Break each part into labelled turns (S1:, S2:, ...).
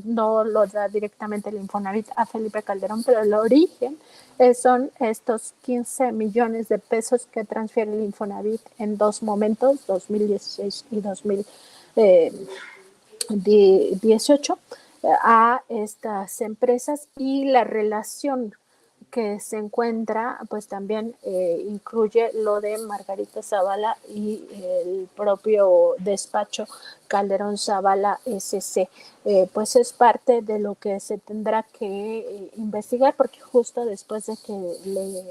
S1: no lo da directamente el Infonavit a Felipe Calderón, pero el origen son estos 15 millones de pesos que transfiere el Infonavit en dos momentos, 2016 y 2018, a estas empresas, y la relación que se encuentra, pues también incluye lo de Margarita Zavala y el propio despacho Calderón Zavala SC. Pues es parte de lo que se tendrá que investigar, porque justo después de que le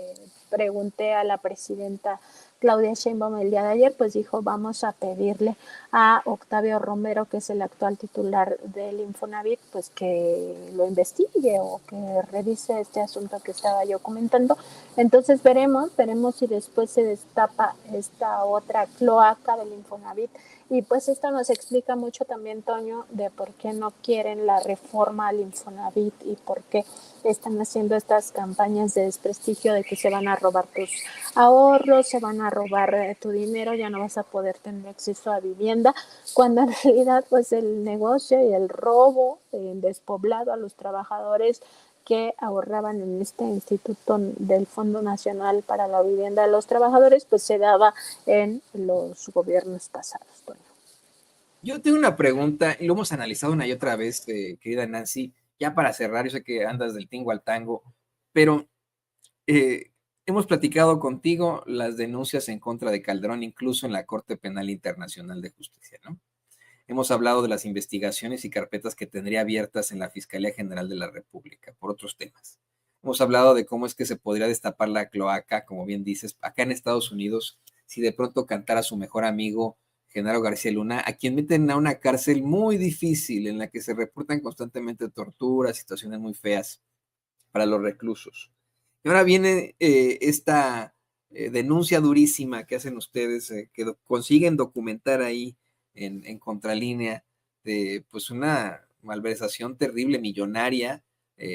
S1: pregunté a la presidenta Claudia Sheinbaum el día de ayer, pues dijo, vamos a pedirle a Octavio Romero, que es el actual titular del Infonavit, pues que lo investigue o que revise este asunto que estaba yo comentando. Entonces veremos si después se destapa esta otra cloaca del Infonavit. Y pues esto nos explica mucho también, Toño, de por qué no quieren la reforma al Infonavit y por qué están haciendo estas campañas de desprestigio, de que se van a robar tus ahorros, se van a robar tu dinero, ya no vas a poder tener acceso a vivienda, cuando en realidad pues el negocio y el robo despoblado a los trabajadores que ahorraban en este instituto del Fondo Nacional para la Vivienda de los Trabajadores, pues se daba en los gobiernos pasados, Toño.
S2: Yo tengo una pregunta, y lo hemos analizado una y otra vez, querida Nancy, ya para cerrar, yo sé que andas del tingo al tango, pero hemos platicado contigo las denuncias en contra de Calderón, incluso en la Corte Penal Internacional de Justicia, ¿no? Hemos hablado de las investigaciones y carpetas que tendría abiertas en la Fiscalía General de la República por otros temas. Hemos hablado de cómo es que se podría destapar la cloaca, como bien dices, acá en Estados Unidos, si de pronto cantara su mejor amigo, Genaro García Luna, a quien meten a una cárcel muy difícil en la que se reportan constantemente torturas, situaciones muy feas para los reclusos. Y ahora viene esta denuncia durísima que hacen ustedes, que consiguen documentar ahí en contralínea de pues una malversación terrible, millonaria,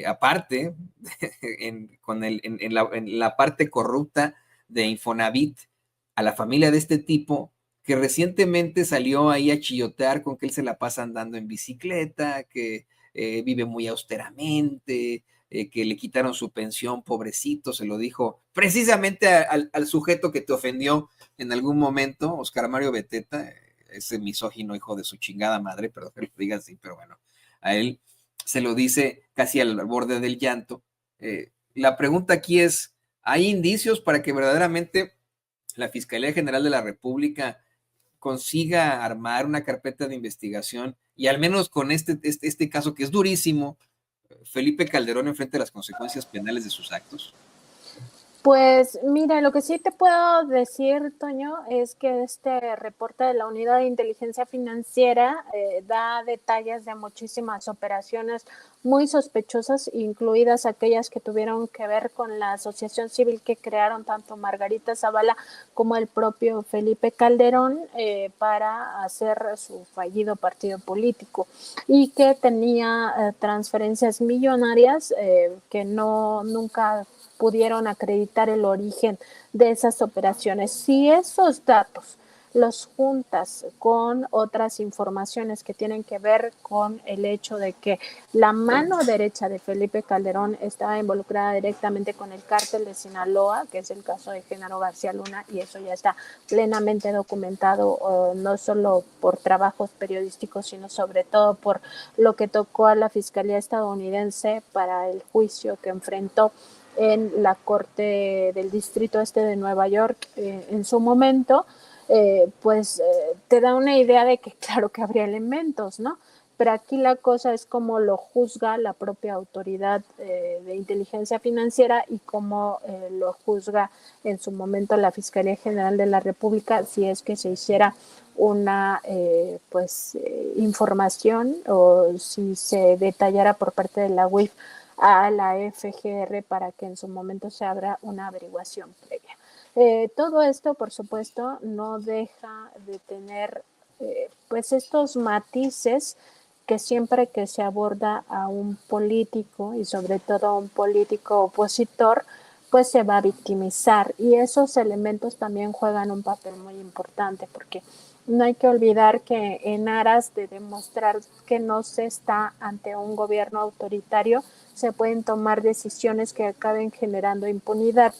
S2: aparte, en la parte corrupta de Infonavit, a la familia de este tipo, que recientemente salió ahí a chillotear con que él se la pasa andando en bicicleta, que vive muy austeramente, que le quitaron su pensión, pobrecito, se lo dijo precisamente al sujeto que te ofendió en algún momento, Oscar Mario Beteta, ese misógino hijo de su chingada madre, perdón que lo diga así, pero bueno, a él se lo dice casi al borde del llanto. La pregunta aquí es, ¿hay indicios para que verdaderamente la Fiscalía General de la República consiga armar una carpeta de investigación y al menos con este caso que es durísimo, Felipe Calderón enfrente las consecuencias penales de sus actos?
S1: Pues mira, lo que sí te puedo decir, Toño, es que este reporte de la Unidad de Inteligencia Financiera da detalles de muchísimas operaciones muy sospechosas, incluidas aquellas que tuvieron que ver con la asociación civil que crearon tanto Margarita Zavala como el propio Felipe Calderón para hacer su fallido partido político, y que tenía transferencias millonarias que nunca pudieron acreditar el origen de esas operaciones. Si esos datos los juntas con otras informaciones que tienen que ver con el hecho de que la mano derecha de Felipe Calderón estaba involucrada directamente con el cártel de Sinaloa, que es el caso de Genaro García Luna, y eso ya está plenamente documentado, no solo por trabajos periodísticos, sino sobre todo por lo que tocó a la Fiscalía estadounidense para el juicio que enfrentó en la Corte del Distrito Este de Nueva York en su momento, te da una idea de que claro que habría elementos, ¿no? Pero aquí la cosa es cómo lo juzga la propia autoridad de inteligencia financiera y cómo lo juzga en su momento la Fiscalía General de la República, si es que se hiciera una información o si se detallara por parte de la UIF a la FGR para que en su momento se abra una averiguación previa. Todo esto, por supuesto, no deja de tener pues estos matices que siempre que se aborda a un político y sobre todo a un político opositor, pues se va a victimizar, y esos elementos también juegan un papel muy importante porque No hay que olvidar que en aras de demostrar que no se está ante un gobierno autoritario, se pueden tomar decisiones que acaben generando impunidad.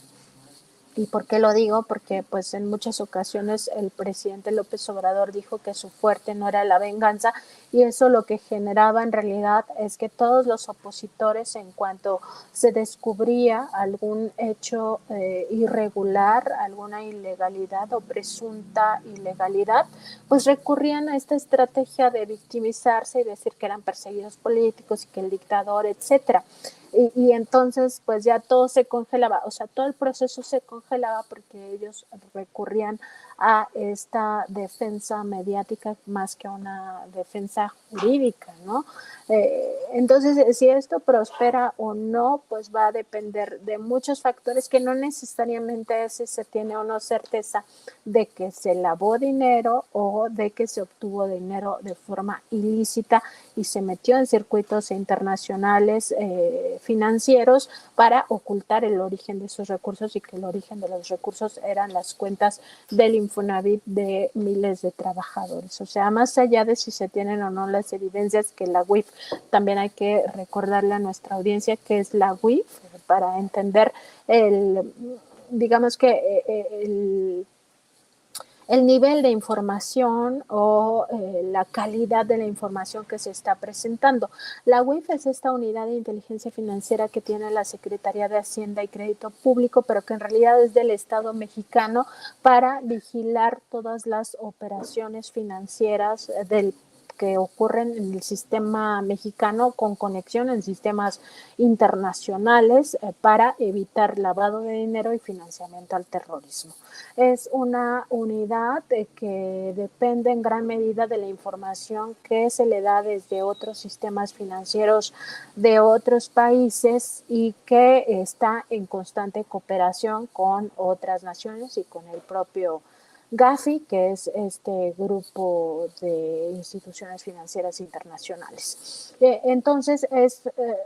S1: ¿Y por qué lo digo? Porque pues en muchas ocasiones el presidente López Obrador dijo que su fuerte no era la venganza, y eso lo que generaba en realidad es que todos los opositores, en cuanto se descubría algún hecho irregular, alguna ilegalidad o presunta ilegalidad, pues recurrían a esta estrategia de victimizarse y decir que eran perseguidos políticos y que el dictador, etcétera. Y entonces pues ya todo se congelaba, o sea, todo el proceso se congelaba porque ellos recurrían a esta defensa mediática más que a una defensa jurídica, ¿no? Entonces, si esto prospera o no, pues va a depender de muchos factores que no necesariamente es si se tiene o no certeza de que se lavó dinero o de que se obtuvo dinero de forma ilícita y se metió en circuitos internacionales financieros para ocultar el origen de esos recursos, y que el origen de los recursos eran las cuentas del Infonavit de miles de trabajadores. O sea, más allá de si se tienen o no las evidencias, que la UIF, también hay que recordarle a nuestra audiencia que es la UIF para entender digamos que el nivel de información o la calidad de la información que se está presentando. La UIF es esta unidad de inteligencia financiera que tiene la Secretaría de Hacienda y Crédito Público, pero que en realidad es del Estado mexicano, para vigilar todas las operaciones financieras del que ocurren en el sistema mexicano con conexión en sistemas internacionales para evitar lavado de dinero y financiamiento al terrorismo. Es una unidad que depende en gran medida de la información que se le da desde otros sistemas financieros de otros países, y que está en constante cooperación con otras naciones y con el propio Gafi, que es este grupo de instituciones financieras internacionales. Entonces es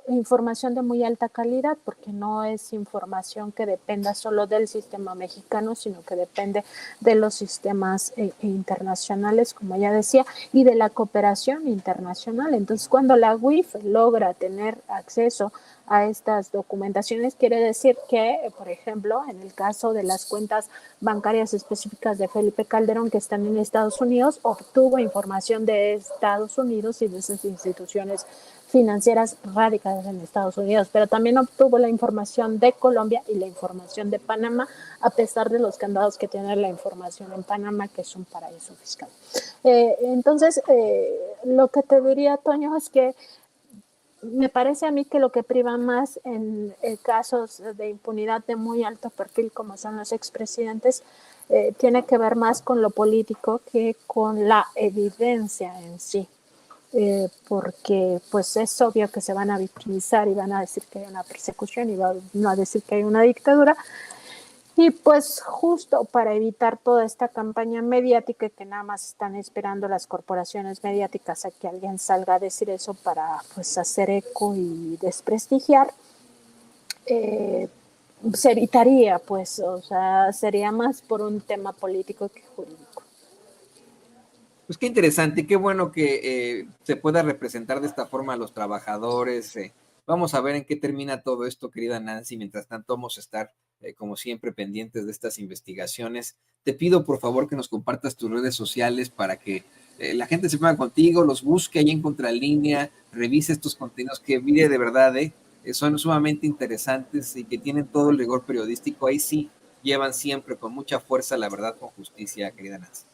S1: información de muy alta calidad, porque no es información que dependa solo del sistema mexicano, sino que depende de los sistemas internacionales, como ya decía, y de la cooperación internacional. Entonces, cuando la UIF logra tener acceso a estas documentaciones, quiere decir que, por ejemplo, en el caso de las cuentas bancarias específicas de Felipe Calderón, que están en Estados Unidos, obtuvo información de Estados Unidos y de esas instituciones financieras radicadas en Estados Unidos, pero también obtuvo la información de Colombia y la información de Panamá, a pesar de los candados que tiene la información en Panamá, que es un paraíso fiscal. Entonces, lo que te diría, Toño, es que me parece a mí que lo que priva más en casos de impunidad de muy alto perfil, como son los expresidentes, tiene que ver más con lo político que con la evidencia en sí. Porque pues es obvio que se van a victimizar y van a decir que hay una persecución y van a decir que hay una dictadura. Y pues justo para evitar toda esta campaña mediática, que nada más están esperando las corporaciones mediáticas a que alguien salga a decir eso para pues hacer eco y desprestigiar, se evitaría, pues, o sea, sería más por un tema político que jurídico.
S2: Pues qué interesante, qué bueno que se pueda representar de esta forma a los trabajadores. Vamos a ver en qué termina todo esto, querida Nancy. Mientras tanto, vamos a estar, como siempre, pendientes de estas investigaciones. Te pido, por favor, que nos compartas tus redes sociales para que la gente se ponga contigo, los busque ahí en Contralínea, revise estos contenidos que, mire, de verdad, son sumamente interesantes y que tienen todo el rigor periodístico. Ahí sí llevan siempre con mucha fuerza la verdad con justicia, querida Nancy.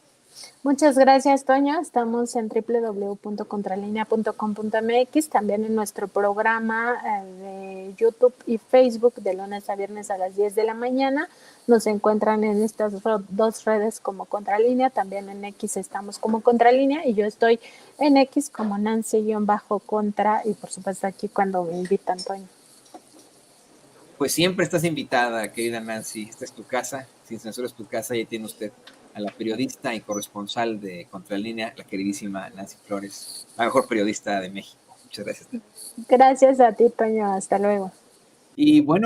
S1: Muchas gracias, Toño. Estamos en www.contralinea.com.mx, también en nuestro programa de YouTube y Facebook de lunes a viernes a las 10 de la mañana. Nos encuentran en estas dos redes como Contralínea, también en X estamos como Contralínea, y yo estoy en X como Nancy-Contra, y por supuesto aquí cuando me invitan, Toño.
S2: Pues siempre estás invitada, querida Nancy. Esta es tu casa, Sin Censura es tu casa, y ahí tiene usted a la periodista y corresponsal de Contralínea, la queridísima Nancy Flores, la mejor periodista de México. Muchas gracias.
S1: Gracias a ti, Toño. Hasta luego.
S2: Y bueno,